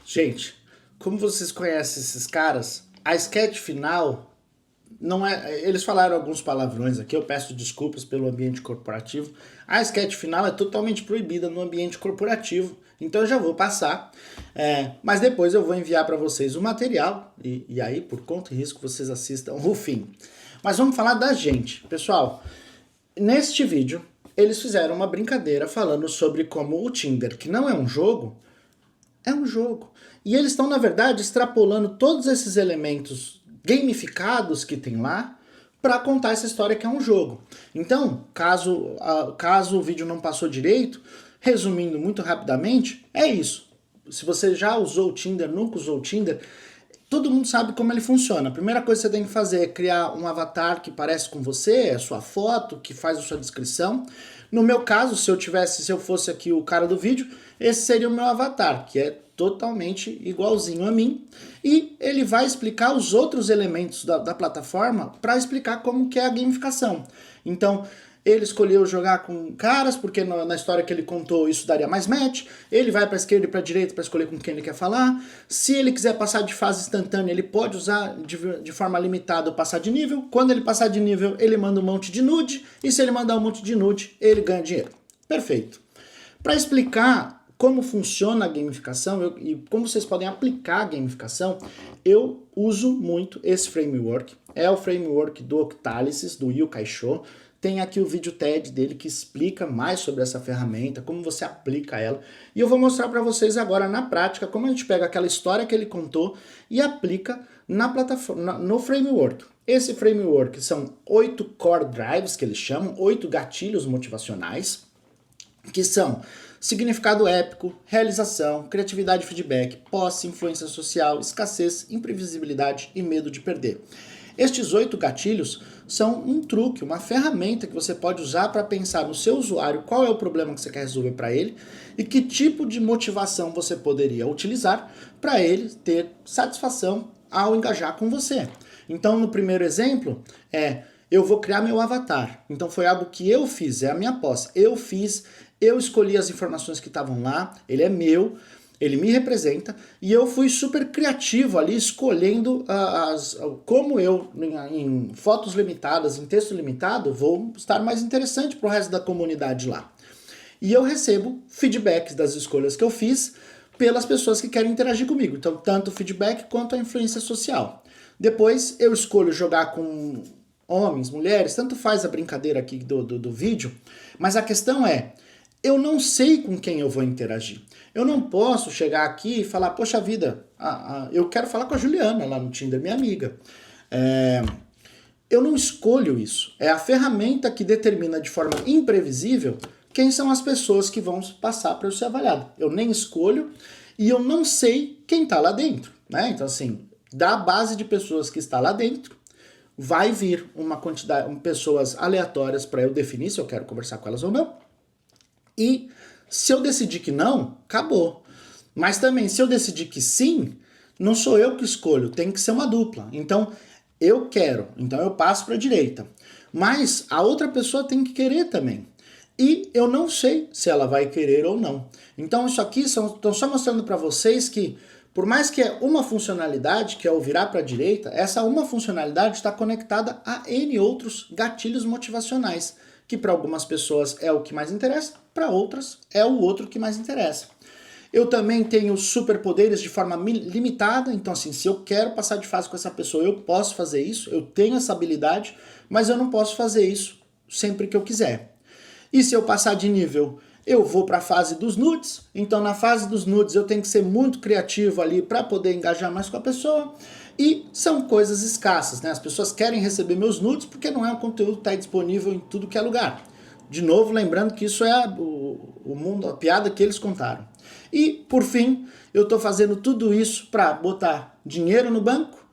Gente, como vocês conhecem esses caras, a sketch final não é... Eles falaram alguns palavrões aqui, eu peço desculpas pelo ambiente corporativo. A sketch final é totalmente proibida no ambiente corporativo, então eu já vou passar. Mas depois eu vou enviar para vocês o material, e aí, por conta e risco, vocês assistam o fim. Mas vamos falar da gente. Pessoal, neste vídeo, eles fizeram uma brincadeira falando sobre como o Tinder, que não é um jogo, é um jogo. E eles estão, na verdade, extrapolando todos esses elementos gamificados que tem lá para contar essa história que é um jogo. Então, caso o vídeo não passou direito, resumindo muito rapidamente, é isso. Se você já usou o Tinder, nunca usou o Tinder, todo mundo sabe como ele funciona. A primeira coisa que você tem que fazer é criar um avatar que parece com você, a sua foto, que faz a sua descrição. No meu caso, se eu fosse aqui o cara do vídeo, esse seria o meu avatar, que é totalmente igualzinho a mim, e ele vai explicar os outros elementos da plataforma para explicar como que é a gamificação. Então, ele escolheu jogar com caras, porque na história que ele contou isso daria mais match. Ele vai para a esquerda e para a direita para escolher com quem ele quer falar. Se ele quiser passar de fase instantânea, ele pode usar de forma limitada ou passar de nível. Quando ele passar de nível, ele manda um monte de nude. E se ele mandar um monte de nude, ele ganha dinheiro. Perfeito. Para explicar como funciona a gamificação e como vocês podem aplicar a gamificação, eu uso muito esse framework. É o framework do Octalysis, do Yu Kaisho. Tem aqui o vídeo TED dele que explica mais sobre essa ferramenta, como você aplica ela. E eu vou mostrar para vocês agora na prática como a gente pega aquela história que ele contou e aplica na plataforma, no framework. Esse framework são 8 core drives, que eles chamam, 8 gatilhos motivacionais, que são significado épico, realização, criatividade e feedback, posse, influência social, escassez, imprevisibilidade e medo de perder. Estes 8 gatilhos são um truque, uma ferramenta que você pode usar para pensar no seu usuário qual é o problema que você quer resolver para ele e que tipo de motivação você poderia utilizar para ele ter satisfação ao engajar com você. Então, no primeiro exemplo, eu vou criar meu avatar. Então, foi algo que eu fiz, é a minha posse. Eu escolhi as informações que estavam lá, ele é meu, ele me representa, e eu fui super criativo ali, escolhendo como eu, em fotos limitadas, em texto limitado, vou estar mais interessante para o resto da comunidade lá. E eu recebo feedbacks das escolhas que eu fiz pelas pessoas que querem interagir comigo. Então, tanto o feedback quanto a influência social. Depois, eu escolho jogar com homens, mulheres, tanto faz a brincadeira aqui do vídeo, mas a questão é, eu não sei com quem eu vou interagir. Eu não posso chegar aqui e falar, poxa vida, eu quero falar com a Juliana lá no Tinder, minha amiga. Eu não escolho isso. É a ferramenta que determina de forma imprevisível quem são as pessoas que vão passar para eu ser avaliado. Eu nem escolho e eu não sei quem está lá dentro, né? Então, assim, da base de pessoas que está lá dentro, vai vir uma quantidade de pessoas aleatórias para eu definir se eu quero conversar com elas ou não. E se eu decidir que não, acabou. Mas também, se eu decidir que sim, não sou eu que escolho, tem que ser uma dupla. Então, eu quero, então eu passo para a direita. Mas a outra pessoa tem que querer também. E eu não sei se ela vai querer ou não. Então, isso aqui estou só mostrando para vocês que, por mais que é uma funcionalidade, que é o virar para a direita, essa uma funcionalidade está conectada a N outros gatilhos motivacionais, que para algumas pessoas é o que mais interessa, para outras é o outro que mais interessa. Eu também tenho superpoderes de forma limitada, então assim, se eu quero passar de fase com essa pessoa, eu posso fazer isso, eu tenho essa habilidade, mas eu não posso fazer isso sempre que eu quiser. E se eu passar de nível, eu vou para a fase dos nudes, então na fase dos nudes eu tenho que ser muito criativo ali para poder engajar mais com a pessoa. E são coisas escassas, né? As pessoas querem receber meus nudes porque não é um conteúdo que está disponível em tudo que é lugar. De novo, lembrando que isso é o mundo, a piada que eles contaram. E, por fim, eu estou fazendo tudo isso para botar dinheiro no banco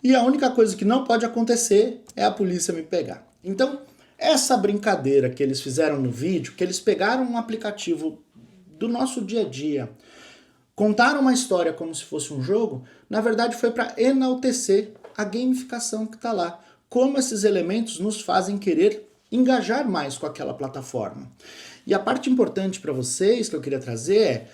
e a única coisa que não pode acontecer é a polícia me pegar. Então, essa brincadeira que eles fizeram no vídeo, que eles pegaram um aplicativo do nosso dia a dia, contaram uma história como se fosse um jogo, na verdade foi para enaltecer a gamificação que está lá. Como esses elementos nos fazem querer engajar mais com aquela plataforma. E a parte importante para vocês que eu queria trazer é,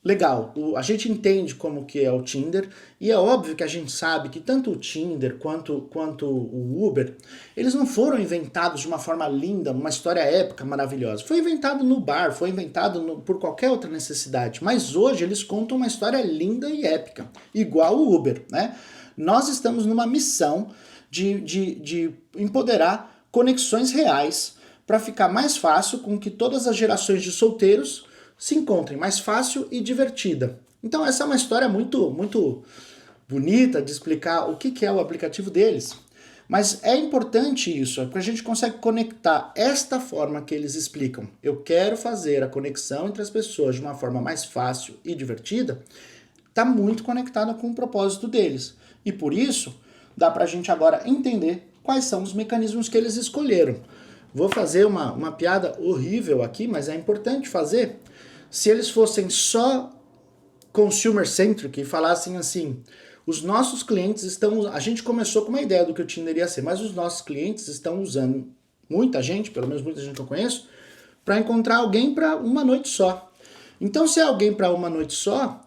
legal, a gente entende como que é o Tinder e é óbvio que a gente sabe que tanto o Tinder quanto o Uber, eles não foram inventados de uma forma linda, uma história épica, maravilhosa. Foi inventado no bar, foi inventado por qualquer outra necessidade, mas hoje eles contam uma história linda e épica, igual o Uber, né? Nós estamos numa missão de empoderar conexões reais para ficar mais fácil com que todas as gerações de solteiros se encontrem mais fácil e divertida. Então essa é uma história muito bonita de explicar o que é o aplicativo deles. Mas é importante isso, porque a gente consegue conectar esta forma que eles explicam. Eu quero fazer a conexão entre as pessoas de uma forma mais fácil e divertida, está muito conectada com o propósito deles. E por isso, dá para a gente agora entender quais são os mecanismos que eles escolheram. Vou fazer uma piada horrível aqui, mas é importante fazer. Se eles fossem só consumer-centric e falassem assim, os nossos clientes estão... A gente começou com uma ideia do que o Tinder ia ser, mas os nossos clientes estão usando, muita gente, pelo menos muita gente que eu conheço, para encontrar alguém para uma noite só. Então, se é alguém para uma noite só,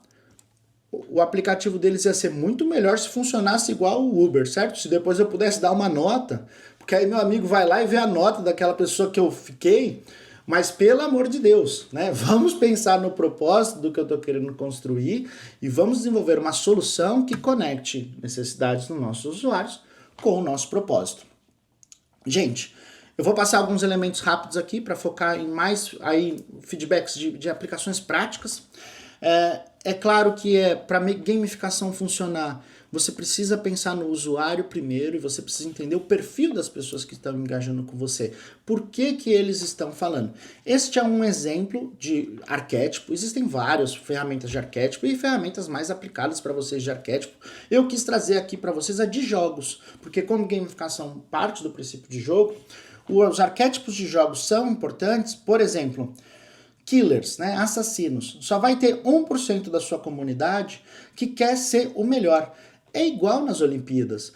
o aplicativo deles ia ser muito melhor se funcionasse igual o Uber, certo? Se depois eu pudesse dar uma nota, porque aí meu amigo vai lá e vê a nota daquela pessoa que eu fiquei, mas pelo amor de Deus, né? Vamos pensar no propósito do que eu estou querendo construir e vamos desenvolver uma solução que conecte necessidades dos nossos usuários com o nosso propósito. Gente, eu vou passar alguns elementos rápidos aqui para focar em mais aí, feedbacks de aplicações práticas. É claro que para gamificação funcionar, você precisa pensar no usuário primeiro e você precisa entender o perfil das pessoas que estão engajando com você. Por que que eles estão falando? Este é um exemplo de arquétipo. Existem várias ferramentas de arquétipo e ferramentas mais aplicadas para vocês de arquétipo. Eu quis trazer aqui para vocês a de jogos, porque como gamificação parte do princípio de jogo, os arquétipos de jogos são importantes. Por exemplo, killers, né, assassinos. Só vai ter 1% da sua comunidade que quer ser o melhor. É igual nas Olimpíadas.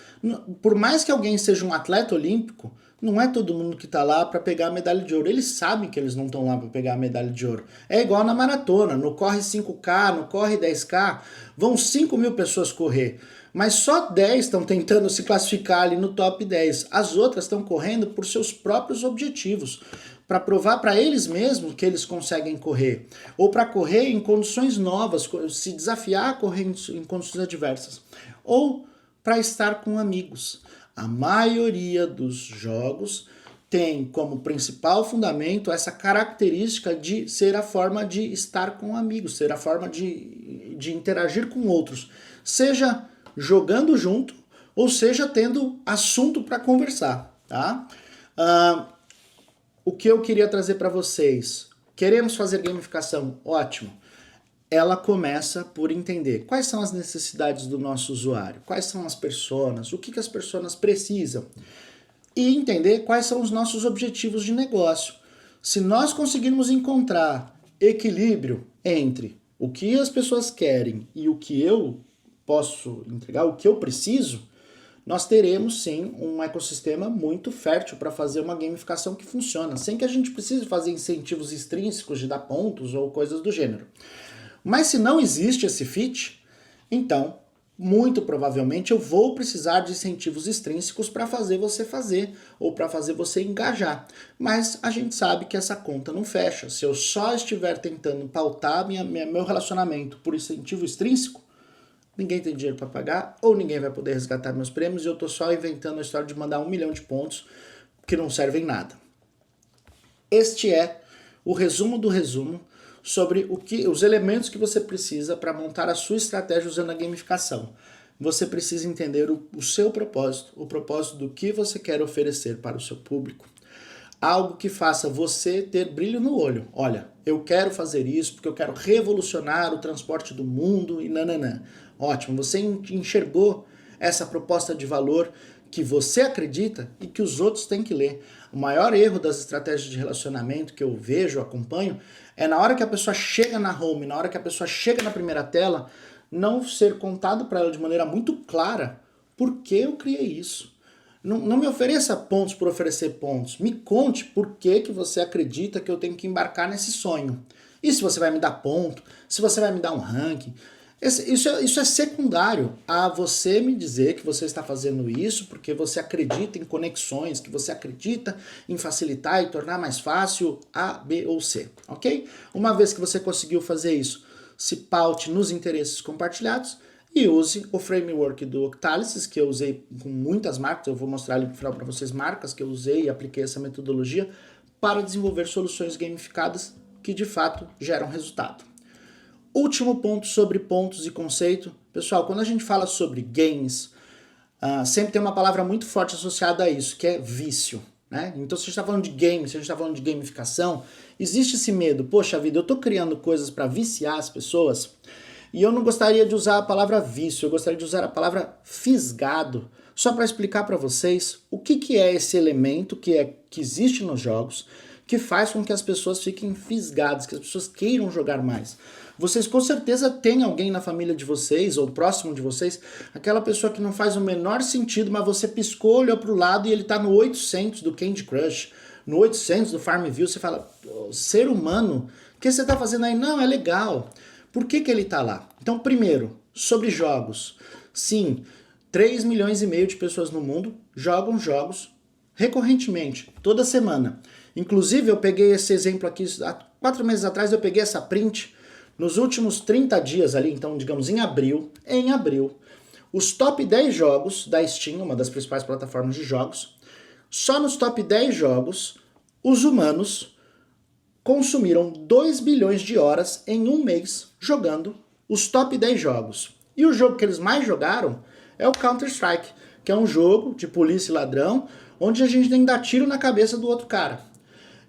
Por mais que alguém seja um atleta olímpico, não é todo mundo que está lá para pegar a medalha de ouro. Eles sabem que eles não estão lá para pegar a medalha de ouro. É igual na maratona, no corre 5K, no corre 10K, vão 5.000 pessoas correr. Mas só 10 estão tentando se classificar ali no top 10. As outras estão correndo por seus próprios objetivos, para provar para eles mesmos que eles conseguem correr, ou para correr em condições novas, se desafiar a correr em condições adversas, ou para estar com amigos. A maioria dos jogos tem como principal fundamento essa característica de ser a forma de estar com amigos, ser a forma de interagir com outros, seja jogando junto, ou seja tendo assunto para conversar, tá? O que eu queria trazer para vocês, queremos fazer gamificação? Ótimo. Ela começa por entender quais são as necessidades do nosso usuário, quais são as personas, o que as personas precisam e entender quais são os nossos objetivos de negócio. Se nós conseguirmos encontrar equilíbrio entre o que as pessoas querem e o que eu posso entregar, o que eu preciso, nós teremos sim um ecossistema muito fértil para fazer uma gamificação que funciona, sem que a gente precise fazer incentivos extrínsecos de dar pontos ou coisas do gênero. Mas se não existe esse fit, então, muito provavelmente eu vou precisar de incentivos extrínsecos para fazer ou para fazer você engajar. Mas a gente sabe que essa conta não fecha. Se eu só estiver tentando pautar meu relacionamento por incentivo extrínseco, ninguém tem dinheiro para pagar, ou ninguém vai poder resgatar meus prêmios, e eu estou só inventando a história de mandar 1 milhão de pontos que não servem nada. Este é o resumo do resumo sobre os elementos que você precisa para montar a sua estratégia usando a gamificação. Você precisa entender o seu propósito, o propósito do que você quer oferecer para o seu público. Algo que faça você ter brilho no olho. Olha, eu quero fazer isso porque eu quero revolucionar o transporte do mundo e nananã. Ótimo, você enxergou essa proposta de valor que você acredita e que os outros têm que ler. O maior erro das estratégias de relacionamento que eu vejo, acompanho, é na hora que a pessoa chega na home, na hora que a pessoa chega na primeira tela, não ser contado para ela de maneira muito clara por que eu criei isso. Não me ofereça pontos por oferecer pontos. Me conte por que você acredita que eu tenho que embarcar nesse sonho. E se você vai me dar ponto, se você vai me dar um ranking. Isso é secundário a você me dizer que você está fazendo isso porque você acredita em conexões, que você acredita em facilitar e tornar mais fácil A, B ou C, ok? Uma vez que você conseguiu fazer isso, se paute nos interesses compartilhados e use o framework do Octalysis, que eu usei com muitas marcas. Eu vou mostrar ali no final para vocês marcas que eu usei e apliquei essa metodologia para desenvolver soluções gamificadas que de fato geram resultado. Último ponto sobre pontos e conceito. Pessoal, quando a gente fala sobre games, sempre tem uma palavra muito forte associada a isso, que é vício, né? Então, se a gente está falando de games, se a gente está falando de gamificação, existe esse medo. Poxa vida, eu estou criando coisas para viciar as pessoas e eu não gostaria de usar a palavra vício, eu gostaria de usar a palavra fisgado, só para explicar para vocês o que é esse elemento que existe nos jogos, que faz com que as pessoas fiquem fisgadas, que as pessoas queiram jogar mais. Vocês com certeza têm alguém na família de vocês, ou próximo de vocês, aquela pessoa que não faz o menor sentido, mas você piscou, olhou pro lado e ele tá no 800 do Candy Crush, no 800 do Farmville, você fala, ser humano, o que você tá fazendo aí? Não, é legal. Por que que ele tá lá? Então, primeiro, sobre jogos. Sim, 3 milhões e meio de pessoas no mundo jogam jogos recorrentemente, toda semana. Inclusive, eu peguei esse exemplo aqui, há 4 meses atrás eu peguei essa print, nos últimos 30 dias ali, então, digamos, em abril, os top 10 jogos da Steam, uma das principais plataformas de jogos, só nos top 10 jogos, os humanos consumiram 2 bilhões de horas em um mês jogando os top 10 jogos. E o jogo que eles mais jogaram é o Counter-Strike, que é um jogo de polícia e ladrão, onde a gente tem que dar tiro na cabeça do outro cara.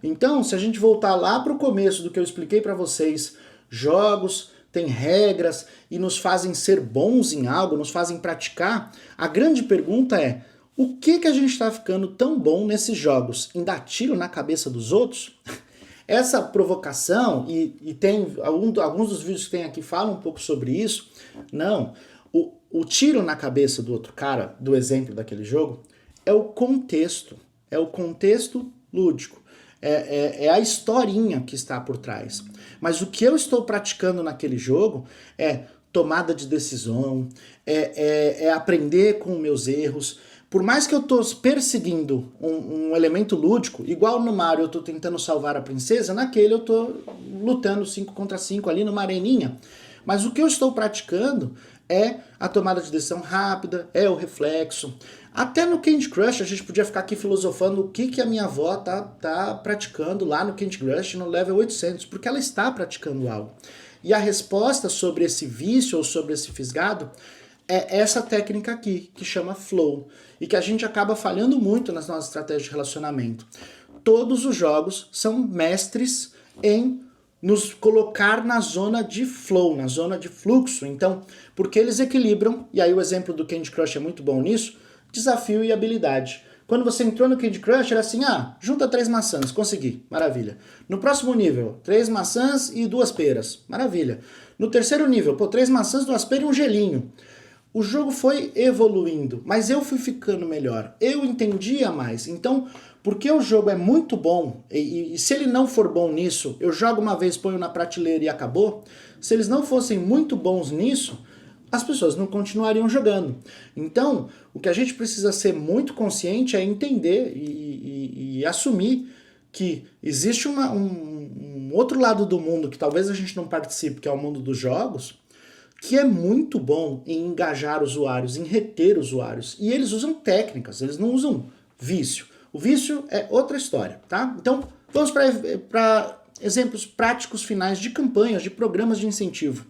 Então, se a gente voltar lá para o começo do que eu expliquei para vocês, jogos têm regras e nos fazem ser bons em algo, nos fazem praticar, a grande pergunta é, o que a gente está ficando tão bom nesses jogos? Em dar tiro na cabeça dos outros? Essa provocação, e tem alguns dos vídeos que tem aqui falam um pouco sobre isso, não, o tiro na cabeça do outro cara, do exemplo daquele jogo, é o contexto lúdico, é a historinha que está por trás. Mas o que eu estou praticando naquele jogo é tomada de decisão, é aprender com meus erros. Por mais que eu estou perseguindo um elemento lúdico, igual no Mario eu estou tentando salvar a princesa, naquele eu estou lutando 5 contra 5 ali numa areninha. Mas o que eu estou praticando é a tomada de decisão rápida, é o reflexo. Até no Candy Crush a gente podia ficar aqui filosofando o que a minha avó tá praticando lá no Candy Crush no level 800, porque ela está praticando algo. E a resposta sobre esse vício ou sobre esse fisgado é essa técnica aqui, que chama flow, e que a gente acaba falhando muito nas nossas estratégias de relacionamento. Todos os jogos são mestres em nos colocar na zona de flow, na zona de fluxo. Então, porque eles equilibram, e aí o exemplo do Candy Crush é muito bom nisso, desafio e habilidade. Quando você entrou no Candy Crush, era assim, junta 3 maçãs, consegui, maravilha. No próximo nível, 3 maçãs e 2 peras, maravilha. No terceiro nível, 3 maçãs, 2 peras e um gelinho. O jogo foi evoluindo, mas eu fui ficando melhor, eu entendia mais. Então, porque o jogo é muito bom, e se ele não for bom nisso, eu jogo uma vez, ponho na prateleira e acabou, se eles não fossem muito bons nisso, as pessoas não continuariam jogando. Então, o que a gente precisa ser muito consciente é entender e assumir que existe um outro lado do mundo que talvez a gente não participe, que é o mundo dos jogos, que é muito bom em engajar usuários, em reter usuários. E eles usam técnicas, eles não usam vício. O vício é outra história, tá? Então, vamos para exemplos práticos finais de campanhas, de programas de incentivo.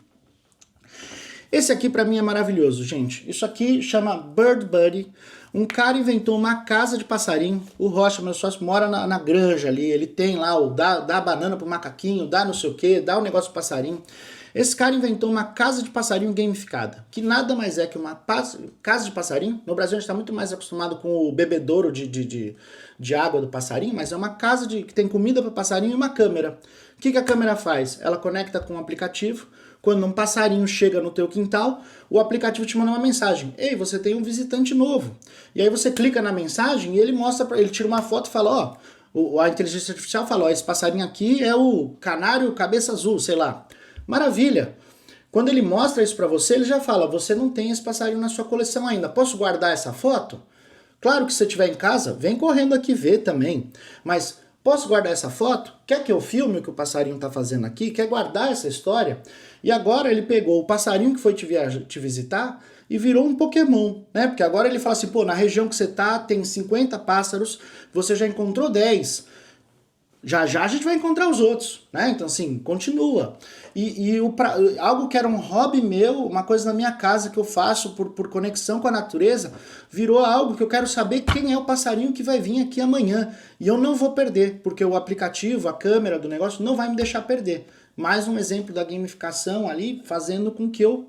Esse aqui para mim é maravilhoso, gente. Isso aqui chama Bird Buddy. Um cara inventou uma casa de passarinho. O Rocha, meu sócio, mora na granja ali. Ele tem lá o dá banana pro macaquinho, dá não sei o que, dá o negócio pro passarinho. Esse cara inventou uma casa de passarinho gamificada, que nada mais é que uma casa de passarinho. No Brasil a gente está muito mais acostumado com o bebedouro de água do passarinho, mas é uma casa que tem comida para passarinho e uma câmera. O que a câmera faz? Ela conecta com um aplicativo. Quando um passarinho chega no teu quintal, o aplicativo te manda uma mensagem. Ei, você tem um visitante novo. E aí você clica na mensagem e ele ele tira uma foto e fala, a inteligência artificial fala, esse passarinho aqui é o canário cabeça azul, sei lá. Maravilha! Quando ele mostra isso para você, ele já fala, você não tem esse passarinho na sua coleção ainda. Posso guardar essa foto? Claro que se você estiver em casa, vem correndo aqui ver também. Mas posso guardar essa foto? Quer que eu filme o que o passarinho está fazendo aqui? Quer guardar essa história? E agora ele pegou o passarinho que foi te visitar e virou um Pokémon, né? Porque agora ele fala assim, na região que você tá tem 50 pássaros, você já encontrou 10. Já a gente vai encontrar os outros, né? Então, assim, continua. Algo que era um hobby meu, uma coisa na minha casa que eu faço por conexão com a natureza, virou algo que eu quero saber quem é o passarinho que vai vir aqui amanhã. E eu não vou perder, porque o aplicativo, a câmera do negócio não vai me deixar perder. Mais um exemplo da gamificação ali, fazendo com que eu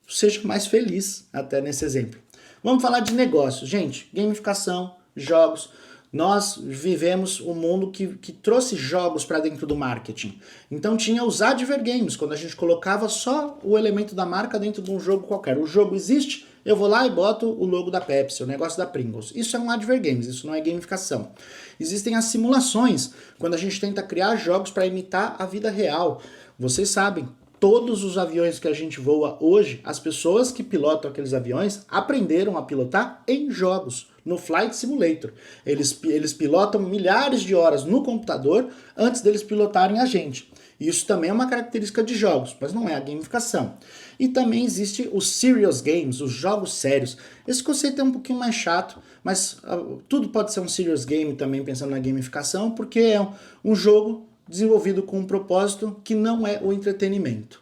seja mais feliz até nesse exemplo. Vamos falar de negócios. Gente, gamificação, jogos. nós vivemos um mundo que trouxe jogos para dentro do marketing. Então tinha os advergames, quando a gente colocava só o elemento da marca dentro de um jogo qualquer. O jogo existe, eu vou lá e boto o logo da Pepsi, o negócio da Pringles. Isso é um advergames, isso não é gamificação. Existem as simulações, quando a gente tenta criar jogos para imitar a vida real. Vocês sabem, todos os aviões que a gente voa hoje, as pessoas que pilotam aqueles aviões aprenderam a pilotar em jogos, no Flight Simulator. Eles pilotam milhares de horas no computador antes deles pilotarem a gente. Isso também é uma característica de jogos, mas não é a gamificação. E também existe os serious games, os jogos sérios. Esse conceito é um pouquinho mais chato, mas tudo pode ser um serious game também, pensando na gamificação, porque é um jogo desenvolvido com um propósito que não é o entretenimento.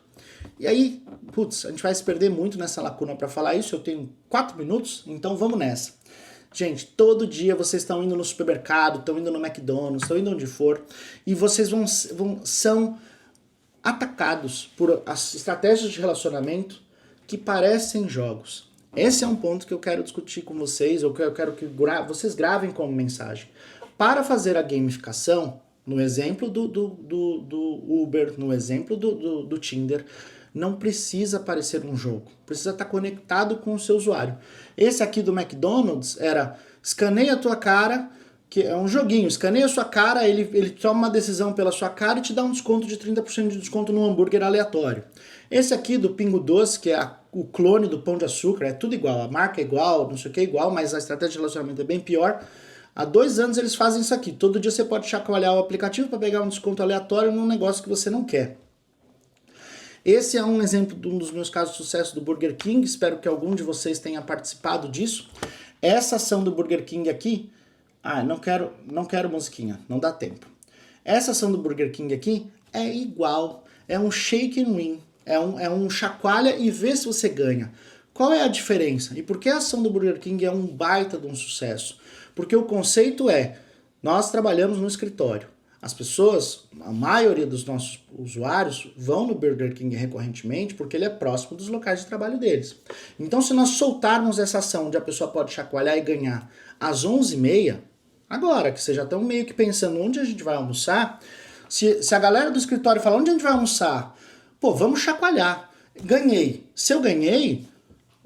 E aí, putz, a gente vai se perder muito nessa lacuna para falar isso. Eu tenho 4 minutos, então vamos nessa. Gente, todo dia vocês estão indo no supermercado, estão indo no McDonald's, estão indo onde for, e vocês são atacados por as estratégias de relacionamento que parecem jogos. Esse é um ponto que eu quero discutir com vocês, ou que eu quero que vocês gravem como mensagem. Para fazer a gamificação, no exemplo do Uber, no exemplo do Tinder, não precisa parecer um jogo, precisa estar conectado com o seu usuário. Esse aqui do McDonald's era, escaneia a tua cara, que é um joguinho, escaneia a sua cara, ele toma uma decisão pela sua cara e te dá um desconto de 30% de desconto no hambúrguer aleatório. Esse aqui do Pingo Doce, que é o clone do Pão de Açúcar, é tudo igual, a marca é igual, não sei o que é igual, mas a estratégia de relacionamento é bem pior. Há 2 anos eles fazem isso aqui, todo dia você pode chacoalhar o aplicativo para pegar um desconto aleatório num negócio que você não quer. Esse é um exemplo de um dos meus casos de sucesso do Burger King, espero que algum de vocês tenha participado disso. Essa ação do Burger King aqui, não quero musiquinha, não dá tempo. Essa ação do Burger King aqui é igual, é um shake and win, é um chacoalha e vê se você ganha. Qual é a diferença? E por que a ação do Burger King é um baita de um sucesso? Porque o conceito é, nós trabalhamos no escritório. As pessoas, a maioria dos nossos usuários, vão no Burger King recorrentemente porque ele é próximo dos locais de trabalho deles. Então, se nós soltarmos essa ação onde a pessoa pode chacoalhar e ganhar às 11h30, agora que vocês já estão meio que pensando onde a gente vai almoçar, se a galera do escritório falar onde a gente vai almoçar, pô, vamos chacoalhar. Ganhei. Se eu ganhei,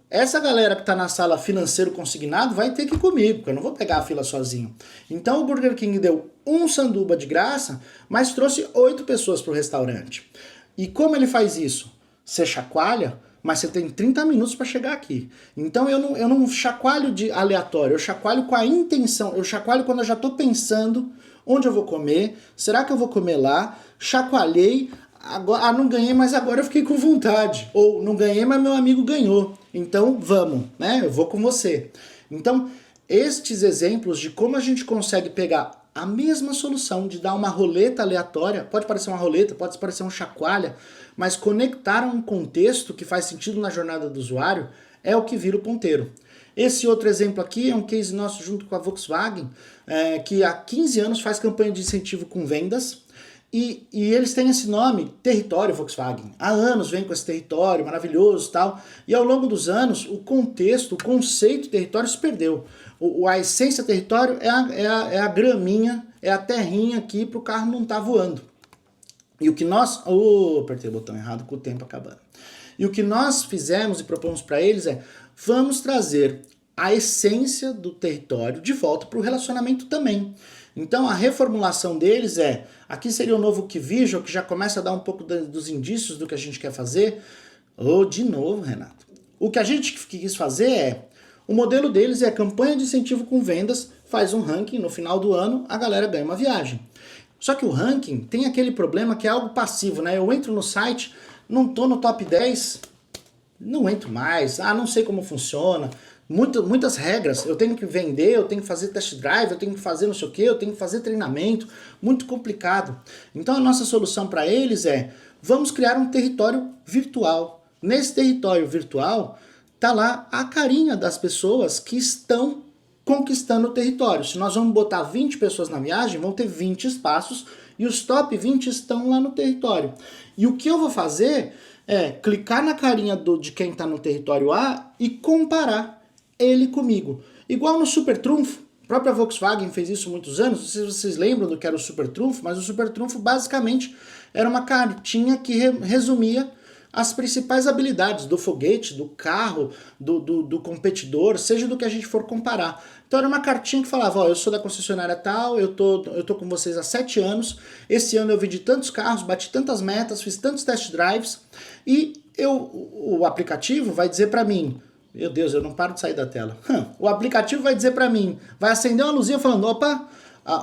essa galera que está na sala financeiro consignado vai ter que ir comigo, porque eu não vou pegar a fila sozinho. Então o Burger King deu um sanduba de graça, mas trouxe 8 pessoas para o restaurante. E como ele faz isso? Você chacoalha, mas você tem 30 minutos para chegar aqui. Então eu não chacoalho de aleatório, eu chacoalho com a intenção, eu chacoalho quando eu já estou pensando onde eu vou comer, será que eu vou comer lá? Chacoalhei, agora, não ganhei, mas agora eu fiquei com vontade. Ou não ganhei, mas meu amigo ganhou. Então vamos, né? Eu vou com você. Então, estes exemplos de como a gente consegue pegar a mesma solução de dar uma roleta aleatória, pode parecer uma roleta, pode parecer um chacoalha, mas conectar a um contexto que faz sentido na jornada do usuário é o que vira o ponteiro. Esse outro exemplo aqui é um case nosso junto com a Volkswagen, que há 15 anos faz campanha de incentivo com vendas, e eles têm esse nome, Território Volkswagen. Há anos vem com esse território maravilhoso e tal. E ao longo dos anos, o contexto, o conceito território se perdeu. A essência território é a graminha, é a terrinha aqui para o carro não estar voando. E o que nós... apertei o botão errado com o tempo acabando. E o que nós fizemos e propomos para eles é, vamos trazer a essência do território de volta para o relacionamento também. Então a reformulação deles é, aqui seria o novo Keyvision, que já começa a dar um pouco dos indícios do que a gente quer fazer. De novo, Renato. O que a gente quis fazer é, o modelo deles é campanha de incentivo com vendas, faz um ranking, no final do ano a galera ganha uma viagem. Só que o ranking tem aquele problema que é algo passivo, né? Eu entro no site, não tô no top 10, não entro mais, não sei como funciona. Muitas regras, eu tenho que vender, eu tenho que fazer test drive, eu tenho que fazer não sei o que, eu tenho que fazer treinamento, muito complicado. Então a nossa solução para eles é, vamos criar um território virtual. Nesse território virtual, tá lá a carinha das pessoas que estão conquistando o território. Se nós vamos botar 20 pessoas na viagem, vão ter 20 espaços e os top 20 estão lá no território. E o que eu vou fazer é clicar na carinha de quem está no território A e comparar ele comigo. Igual no Super Trunfo, própria Volkswagen fez isso há muitos anos, não sei se vocês lembram do que era o Super Trunfo, mas o Super Trunfo basicamente era uma cartinha que resumia as principais habilidades do foguete, do carro, do competidor, seja do que a gente for comparar. Então era uma cartinha que falava, ó, eu sou da concessionária tal, eu tô com vocês há 7 anos, esse ano eu vendi tantos carros, bati tantas metas, fiz tantos test drives, e o aplicativo vai dizer para mim, meu Deus, eu não paro de sair da tela. O aplicativo vai dizer para mim, vai acender uma luzinha falando, opa,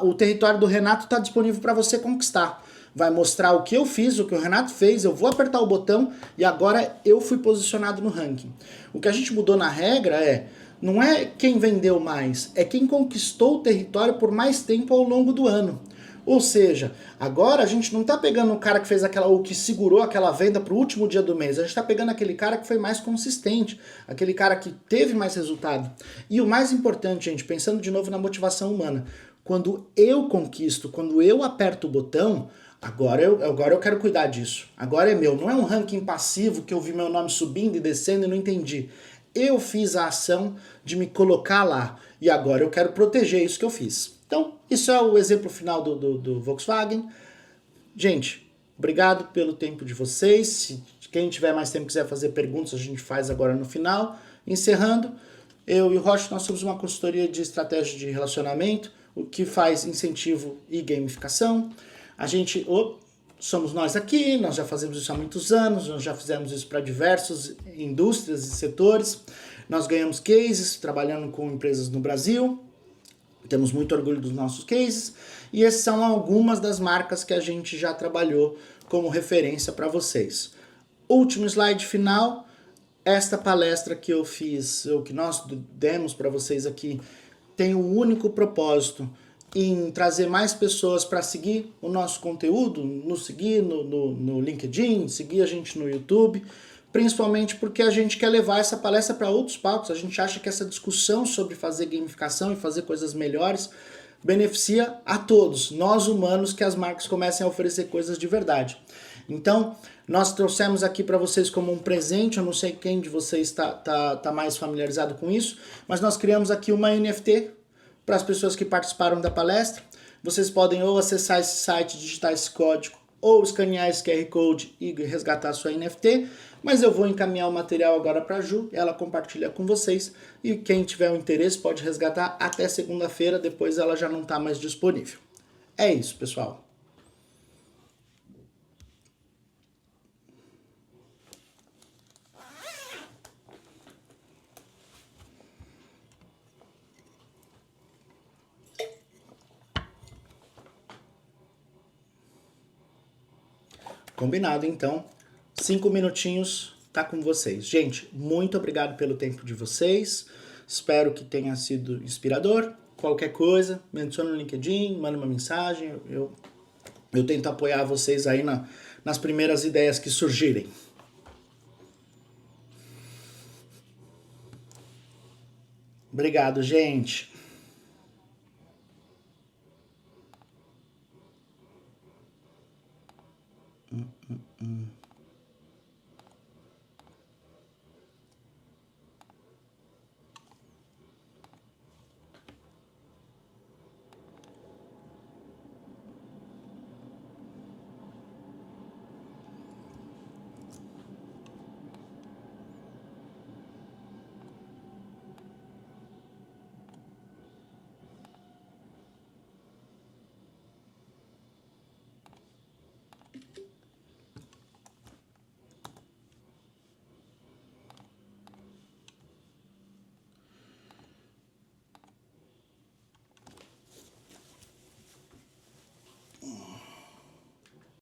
o território do Renato está disponível para você conquistar. Vai mostrar o que eu fiz, o que o Renato fez, eu vou apertar o botão e agora eu fui posicionado no ranking. O que a gente mudou na regra não é quem vendeu mais, é quem conquistou o território por mais tempo ao longo do ano. Ou seja, agora a gente não está pegando o cara que fez ou que segurou aquela venda para o último dia do mês, a gente está pegando aquele cara que foi mais consistente, aquele cara que teve mais resultado. E o mais importante, gente, pensando de novo na motivação humana, quando eu conquisto, quando eu aperto o botão, agora eu quero cuidar disso. Agora é meu. Não é um ranking passivo que eu vi meu nome subindo e descendo e não entendi. Eu fiz a ação de me colocar lá. E agora eu quero proteger isso que eu fiz. Então, isso é o exemplo final do Volkswagen. Gente, obrigado pelo tempo de vocês. Se quem tiver mais tempo quiser fazer perguntas, a gente faz agora no final. Encerrando, eu e o Rocha, nós somos uma consultoria de estratégia de relacionamento, o que faz incentivo e gamificação. A gente, somos nós aqui, nós já fazemos isso há muitos anos, nós já fizemos isso para diversas indústrias e setores. Nós ganhamos cases trabalhando com empresas no Brasil, temos muito orgulho dos nossos cases, e essas são algumas das marcas que a gente já trabalhou como referência para vocês. Último slide final, esta palestra que eu fiz, ou que nós demos para vocês aqui, tem o único propósito em trazer mais pessoas para seguir o nosso conteúdo, nos seguir no LinkedIn, seguir a gente no YouTube, principalmente porque a gente quer levar essa palestra para outros palcos. A gente acha que essa discussão sobre fazer gamificação e fazer coisas melhores beneficia a todos, nós humanos, que as marcas comecem a oferecer coisas de verdade. Então, nós trouxemos aqui para vocês como um presente, eu não sei quem de vocês tá mais familiarizado com isso, mas nós criamos aqui uma NFT para as pessoas que participaram da palestra. Vocês podem ou acessar esse site, digitar esse código, ou escanear esse QR Code e resgatar a sua NFT, mas eu vou encaminhar o material agora para a Ju, ela compartilha com vocês, e quem tiver um interesse pode resgatar até segunda-feira, depois ela já não está mais disponível. É isso, pessoal. Combinado, então. 5 minutinhos, tá com vocês. Gente, muito obrigado pelo tempo de vocês. Espero que tenha sido inspirador. Qualquer coisa, me adiciona no LinkedIn, manda uma mensagem. Eu tento apoiar vocês aí nas primeiras ideias que surgirem. Obrigado, gente.